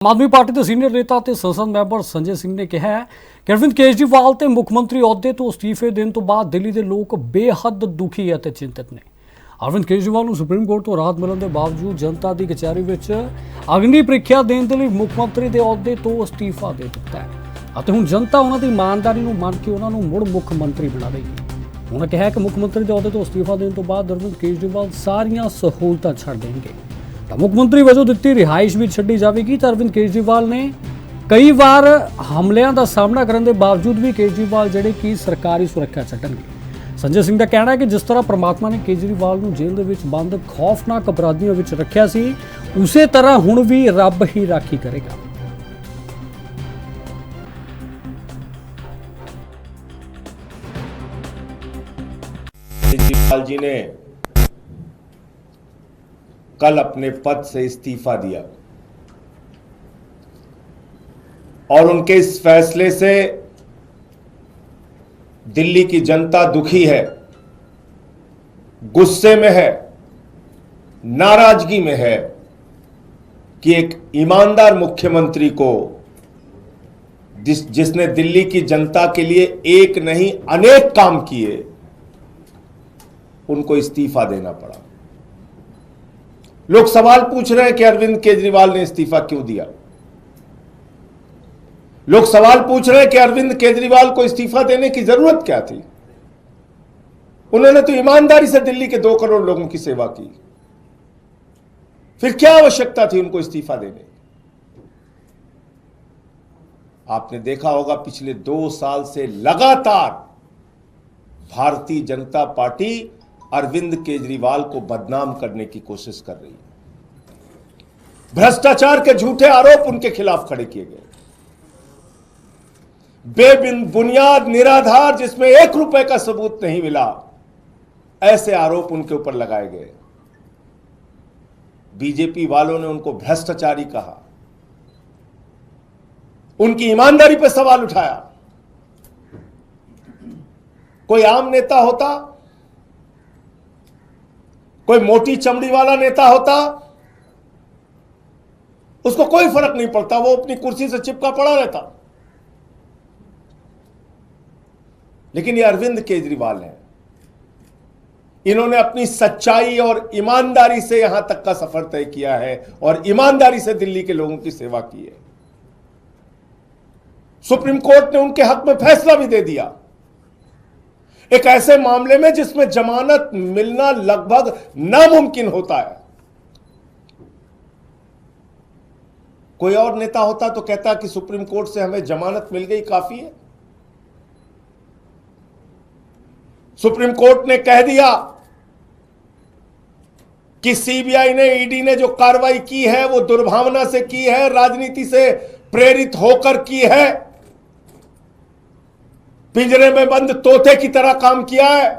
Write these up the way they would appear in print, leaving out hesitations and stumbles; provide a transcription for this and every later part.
आम आदमी पार्टी के सीनियर नेता ते संसद मैंबर संजय सिंह ने कहा है कि अरविंद केजरीवाल ते मुख मंत्री अहुदे तो अस्तीफे देने तो बाद दिल्ली के लोग बेहद दुखी है ते चिंतित ने। अरविंद केजरीवाल को सुप्रीम कोर्ट तो राहत मिलने के बावजूद जनता की कचहरी में अग्नि प्रीख्या देने के लिए मुख मंत्री के अहुदे तो अस्तीफा दे दिता है। हुण जनता उन्होंने ईमानदारी मन के उन्होंने मुड़ मुख मंत्री बनावेगी। उन्होंने कहा कि मुख मंत्री के अहुदे तो अस्तीफा देने तो बाद अरविंद केजरीवाल सारियां सहूलतां छड्ड देंगे। मुख मंत्री वजों दित्ती रिहाइश भी छड्डी जाएगी। तो अरविंद केजरीवाल ने कई बार हमलों का सामना करने के बावजूद भी केजरीवाल जिहड़े कि सरकारी सुरक्षा छड्डणगे। संजय सिंह का कहना है कि जिस तरह परमात्मा ने केजरीवाल को जेल दे बंद खौफनाक अपराधियों में रखा सी, उसे तरह हुण भी रब ही राखी करेगा। केजरीवाल जी ने कल अपने पद से इस्तीफा दिया और उनके इस फैसले से दिल्ली की जनता दुखी है, गुस्से में है, नाराजगी में है कि एक ईमानदार मुख्यमंत्री को जिसने दिल्ली की जनता के लिए एक नहीं अनेक काम किए, उनको इस्तीफा देना पड़ा। लोग सवाल पूछ रहे हैं कि अरविंद केजरीवाल ने इस्तीफा क्यों दिया। लोग सवाल पूछ रहे हैं कि अरविंद केजरीवाल को इस्तीफा देने की जरूरत क्या थी। उन्होंने तो ईमानदारी से दिल्ली के 2 करोड़ लोगों की सेवा की, फिर क्या आवश्यकता थी उनको इस्तीफा देने। आपने देखा होगा पिछले 2 साल से लगातार भारतीय जनता पार्टी अरविंद केजरीवाल को बदनाम करने की कोशिश कर रही है। भ्रष्टाचार के झूठे आरोप उनके खिलाफ खड़े किए गए, बेबुनियाद निराधार जिसमें 1 रुपए का सबूत नहीं मिला, ऐसे आरोप उनके ऊपर लगाए गए। बीजेपी वालों ने उनको भ्रष्टाचारी कहा, उनकी ईमानदारी पर सवाल उठाया। कोई आम नेता होता, कोई मोटी चमड़ी वाला नेता होता, उसको कोई फर्क नहीं पड़ता, वो अपनी कुर्सी से चिपका पड़ा रहता। लेकिन ये अरविंद केजरीवाल हैं, इन्होंने अपनी सच्चाई और ईमानदारी से यहां तक का सफर तय किया है और ईमानदारी से दिल्ली के लोगों की सेवा की है। सुप्रीम कोर्ट ने उनके हक में फैसला भी दे दिया, एक ऐसे मामले में जिसमें जमानत मिलना लगभग नामुमकिन होता है। कोई और नेता होता तो कहता कि सुप्रीम कोर्ट से हमें जमानत मिल गई, काफी है। सुप्रीम कोर्ट ने कह दिया कि सीबीआई ने, ईडी ने जो कार्रवाई की है वो दुर्भावना से की है, राजनीति से प्रेरित होकर की है, पिंजरे में बंद तोते की तरह काम किया है।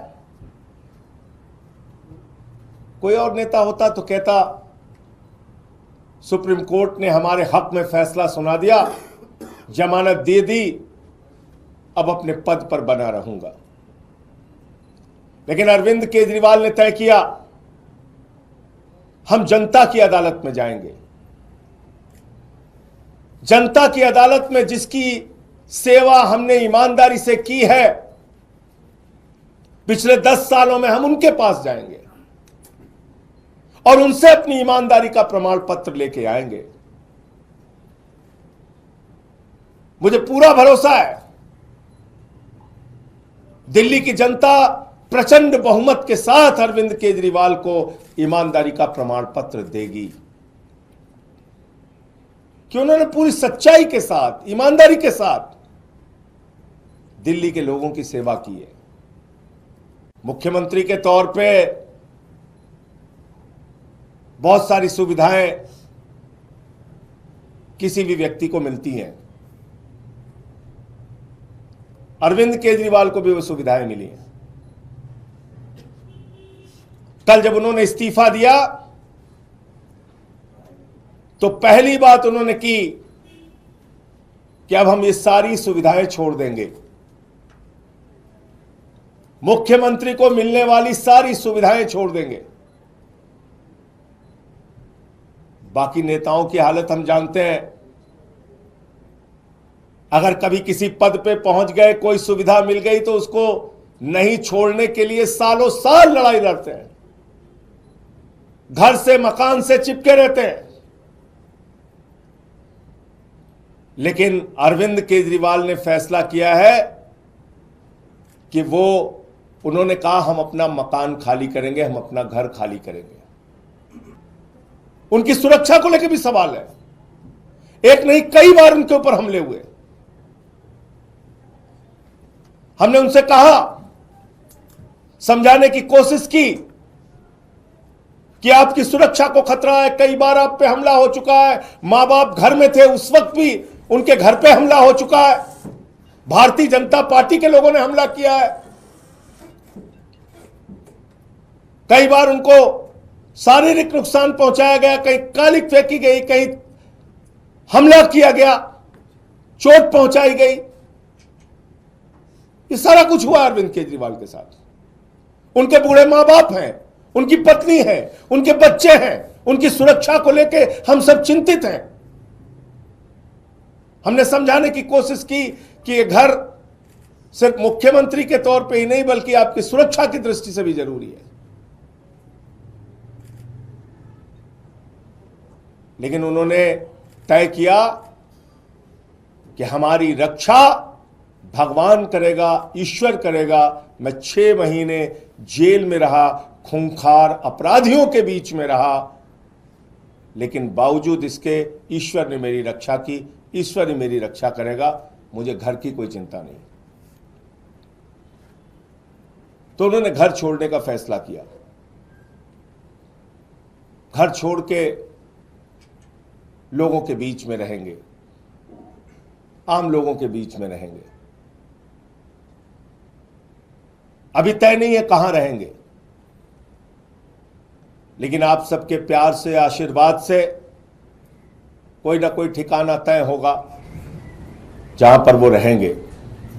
कोई और नेता होता तो कहता सुप्रीम कोर्ट ने हमारे हक में फैसला सुना दिया, जमानत दे दी, अब अपने पद पर बना रहूंगा। लेकिन अरविंद केजरीवाल ने तय किया, हम जनता की अदालत में जाएंगे। जनता की अदालत में जिसकी सेवा हमने ईमानदारी से की है, पिछले 10 सालों में हम उनके पास जाएंगे और उनसे अपनी ईमानदारी का प्रमाण पत्र लेके आएंगे। मुझे पूरा भरोसा है दिल्ली की जनता प्रचंड बहुमत के साथ अरविंद केजरीवाल को ईमानदारी का प्रमाण पत्र देगी, कि उन्होंने पूरी सच्चाई के साथ, ईमानदारी के साथ दिल्ली के लोगों की सेवा की है। मुख्यमंत्री के तौर पे बहुत सारी सुविधाएं किसी भी व्यक्ति को मिलती हैं, अरविंद केजरीवाल को भी वो सुविधाएं मिली हैं। कल जब उन्होंने इस्तीफा दिया तो पहली बात उन्होंने की कि अब हम ये सारी सुविधाएं छोड़ देंगे। मुख्यमंत्री को मिलने वाली सारी सुविधाएं छोड़ देंगे। बाकी नेताओं की हालत हम जानते हैं। अगर कभी किसी पद पे पहुंच गए, कोई सुविधा मिल गई तो उसको नहीं छोड़ने के लिए सालों साल लड़ाई लड़ते हैं, घर से मकान से चिपके रहते हैं। लेकिन अरविंद केजरीवाल ने फैसला किया है कि उन्होंने कहा हम अपना मकान खाली करेंगे, हम अपना घर खाली करेंगे। उनकी सुरक्षा को लेकर भी सवाल है। एक नहीं कई बार उनके ऊपर हमले हुए। हमने उनसे कहा, समझाने की कोशिश की कि आपकी सुरक्षा को खतरा है। कई बार आप पे हमला हो चुका है। मां बाप घर में थे, उस वक्त भी उनके घर पे हमला हो चुका है। भारतीय जनता पार्टी के लोगों ने हमला किया है। कई बार उनको शारीरिक नुकसान पहुंचाया गया, कहीं कालिक फेंकी गई, कहीं हमला किया गया, चोट पहुंचाई गई। ये सारा कुछ हुआ अरविंद केजरीवाल के साथ। उनके बूढ़े मां बाप हैं, उनकी पत्नी है, उनके बच्चे हैं, उनकी सुरक्षा को लेके हम सब चिंतित हैं। हमने समझाने की कोशिश की कि ये घर सिर्फ मुख्यमंत्री के तौर पे ही नहीं बल्कि आपकी सुरक्षा की दृष्टि से भी जरूरी है। लेकिन उन्होंने तय किया कि हमारी रक्षा भगवान करेगा, ईश्वर करेगा। मैं 6 महीने जेल में रहा, खूंखार अपराधियों के बीच में रहा, लेकिन बावजूद इसके ईश्वर ने मेरी रक्षा की। ईश्वर ही मेरी रक्षा करेगा, मुझे घर की कोई चिंता नहीं। तो उन्होंने घर छोड़ने का फैसला किया। घर छोड़ के लोगों के बीच में रहेंगे, आम लोगों के बीच में रहेंगे। अभी तय नहीं है कहां रहेंगे, लेकिन आप सबके प्यार से, आशीर्वाद से कोई ना कोई ठिकाना तय होगा जहां पर वो रहेंगे।